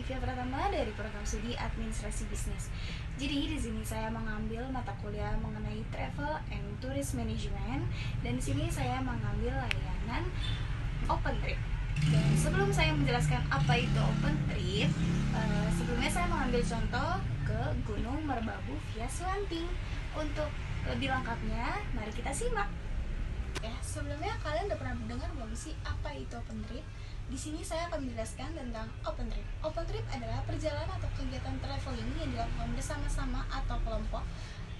Olivia Pratama dari program studi Administrasi Bisnis. Jadi di sini saya mengambil mata kuliah mengenai Travel and Tourist Management dan di sini saya mengambil layanan Open Trip. Dan sebelum saya menjelaskan apa itu Open Trip, sebelumnya saya mengambil contoh ke Gunung Merbabu via Swanting. Untuk lebih lengkapnya, mari kita simak. Ya, sebelumnya kalian udah pernah mendengar belum sih apa itu Open Trip? Di sini saya akan menjelaskan tentang Open Trip. Open Trip adalah perjalanan atau kegiatan traveling yang dilakukan bersama-sama atau kelompok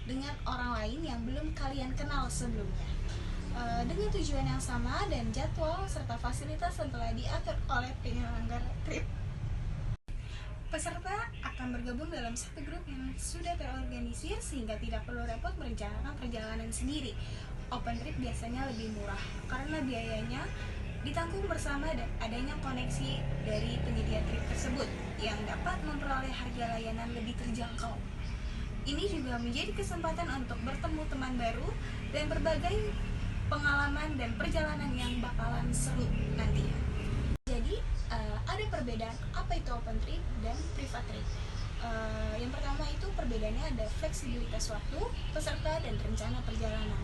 dengan orang lain yang belum kalian kenal sebelumnya, dengan tujuan yang sama dan jadwal serta fasilitas yang telah diatur oleh penyelenggara trip. Peserta akan bergabung dalam satu grup yang sudah terorganisir sehingga tidak perlu repot merencanakan perjalanan sendiri. Open Trip biasanya lebih murah karena biayanya ditanggung bersama dan adanya koneksi dari penyedia trip tersebut yang dapat memperoleh harga layanan lebih terjangkau. Ini juga menjadi kesempatan untuk bertemu teman baru dan berbagai pengalaman dan perjalanan yang bakalan seru nantinya. Jadi ada perbedaan apa itu Open Trip dan Private Trip. Yang pertama itu perbedaannya ada fleksibilitas waktu, peserta, dan rencana perjalanan.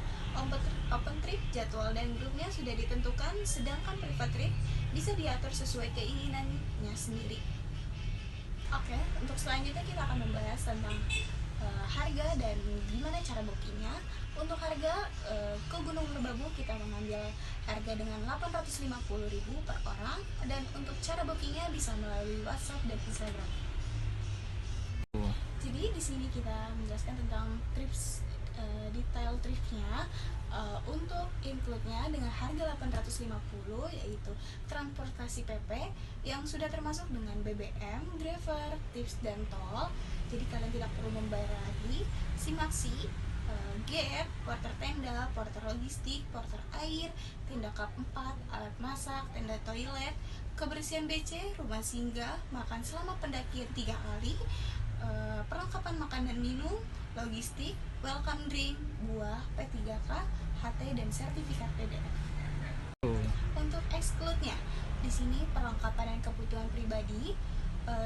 Open Trip jadwal dan grupnya sudah ditentukan, sedangkan Private Trip bisa diatur sesuai keinginannya sendiri. Oke, untuk selanjutnya kita akan membahas tentang harga dan gimana cara bookingnya. Untuk harga ke Gunung Merbabu kita mengambil harga dengan 850.000 per orang, dan untuk cara bookingnya bisa melalui WhatsApp dan Instagram. Jadi di sini kita menjelaskan tentang trips, detail tripnya. Untuk include-nya dengan harga 850 yaitu transportasi PP yang sudah termasuk dengan BBM, driver, tips dan tol. Jadi kalian tidak perlu membayar lagi. Simaksi, gap, porter tenda, porter logistik, porter air, tenda kap 4, alat masak, tenda toilet, kebersihan BC, rumah singgah, makan selama pendakian 3 kali, perlengkapan makan dan minum, logistik, welcome drink, buah, P3K, HT dan sertifikat PDF. Untuk exclude-nya, di sini perlengkapan dan kebutuhan pribadi,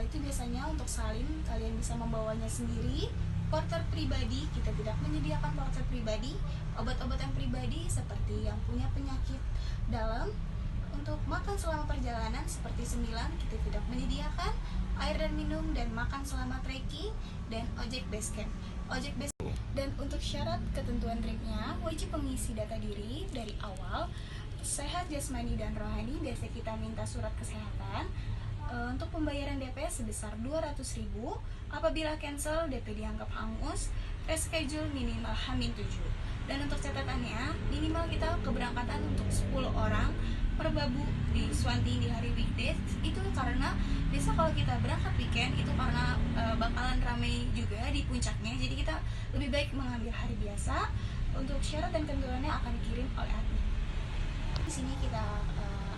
itu biasanya untuk salin kalian bisa membawanya sendiri. Porter pribadi, kita tidak menyediakan porter pribadi. Obat-obatan pribadi seperti yang punya penyakit dalam. Untuk makan selama perjalanan seperti sembilan, kita tidak menyediakan. Air dan minum dan makan selama trekking, dan ojek base camp. Dan untuk syarat ketentuan tripnya, wajib mengisi data diri dari awal, sehat jasmani dan rohani, biasa kita minta surat kesehatan. Untuk pembayaran DP sebesar 200.000, apabila cancel DP dianggap hangus, reschedule minimal H-7. Dan untuk catatannya, minimal kita keberangkatan untuk 10 orang Merbabu di Swanting di hari weekdays. Itu karena biasa kalau kita berangkat weekend itu karena bakalan ramai juga di puncaknya, jadi kita lebih baik mengambil hari biasa. Untuk syarat dan ketentuannya akan dikirim oleh admin. Di sini kita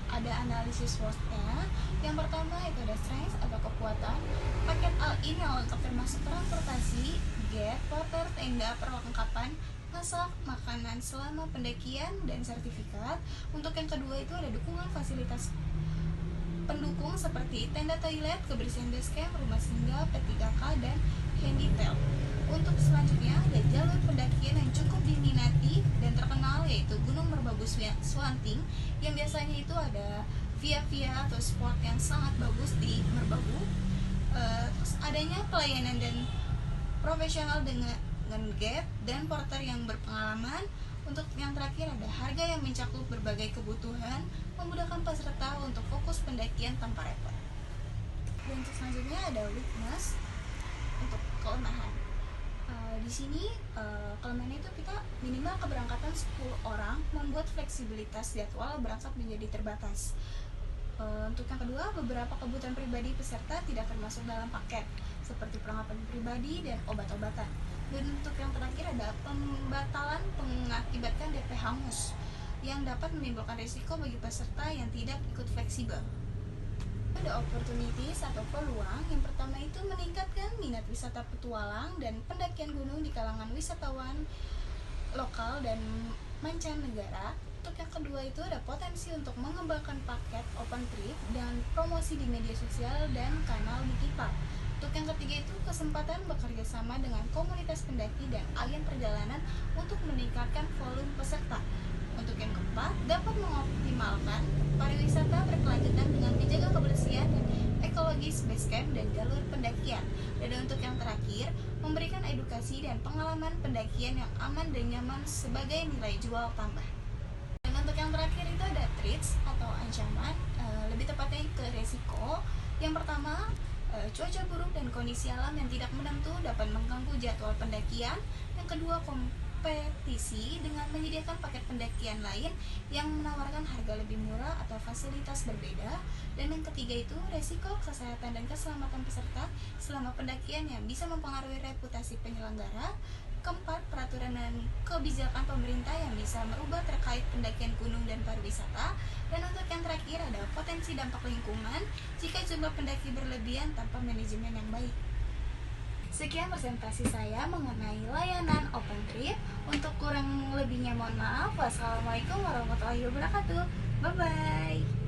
ada analisis SWOT-nya. Yang pertama itu ada strength atau kekuatan. Paket all-in yang lengkap termasuk transportasi, gate, porter, tenda, perlengkapan, masak, makanan selama pendakian, dan sertifikat. Untuk yang kedua itu ada dukungan fasilitas pendukung seperti tenda toilet, kebersihan base camp, rumah singgah, P3K, dan handytail. Untuk selanjutnya ada jalur pendakian yang cukup diminati dan terkenal yaitu Gunung Merbabu Swanting, yang biasanya itu ada via-via atau spot yang sangat bagus di Merbabu. Adanya pelayanan dan profesional dengan gate dan porter yang berpengalaman. Untuk yang terakhir ada harga yang mencakup berbagai kebutuhan, memudahkan peserta untuk fokus pendakian tanpa repot. Dan untuk selanjutnya ada weakness untuk kelemahan. Di sini kelemahannya itu kita minimal keberangkatan 10 orang, membuat fleksibilitas jadwal berangkat menjadi terbatas. Untuk yang kedua, beberapa kebutuhan pribadi peserta tidak termasuk dalam paket, seperti perlengkapan pribadi dan obat-obatan. Dan untuk yang terakhir ada pembatalan mengakibatkan DP hangus, yang dapat menimbulkan risiko bagi peserta yang tidak ikut fleksibel. Ada opportunities atau peluang. Yang pertama itu meningkatkan minat wisata petualang dan pendakian gunung di kalangan wisatawan lokal dan mancanegara. untuk yang kedua itu ada potensi untuk mengembangkan paket open trip dan promosi di media sosial dan kanal digital. Untuk yang ketiga itu kesempatan bekerja sama dengan komunitas pendaki dan agen perjalanan untuk meningkatkan volume peserta. Untuk yang keempat, dapat mengoptimalkan pariwisata berkelanjutan dengan menjaga kebersihan dan ekologis base camp dan jalur pendakian. Dan untuk yang terakhir, memberikan edukasi dan pengalaman pendakian yang aman dan nyaman sebagai nilai jual tambah. Dan untuk yang terakhir itu ada threats atau ancaman, lebih tepatnya ke resiko. Yang pertama, cuaca buruk dan kondisi alam yang tidak menentu dapat mengganggu jadwal pendakian. Yang kedua, kompetisi dengan menyediakan paket pendakian lain yang menawarkan harga lebih murah atau fasilitas berbeda. Dan yang ketiga itu resiko kesehatan dan keselamatan peserta selama pendakian yang bisa mempengaruhi reputasi penyelenggara. Keempat, peraturan dan kebijakan pemerintah yang bisa merubah terkait pendakian gunung dan pariwisata. Dan untuk yang terakhir ada potensi dampak lingkungan jika jumlah pendaki berlebihan tanpa manajemen yang baik. Sekian presentasi saya mengenai layanan open trip. Untuk kurang lebihnya mohon maaf. Wassalamualaikum warahmatullahi wabarakatuh. Bye bye.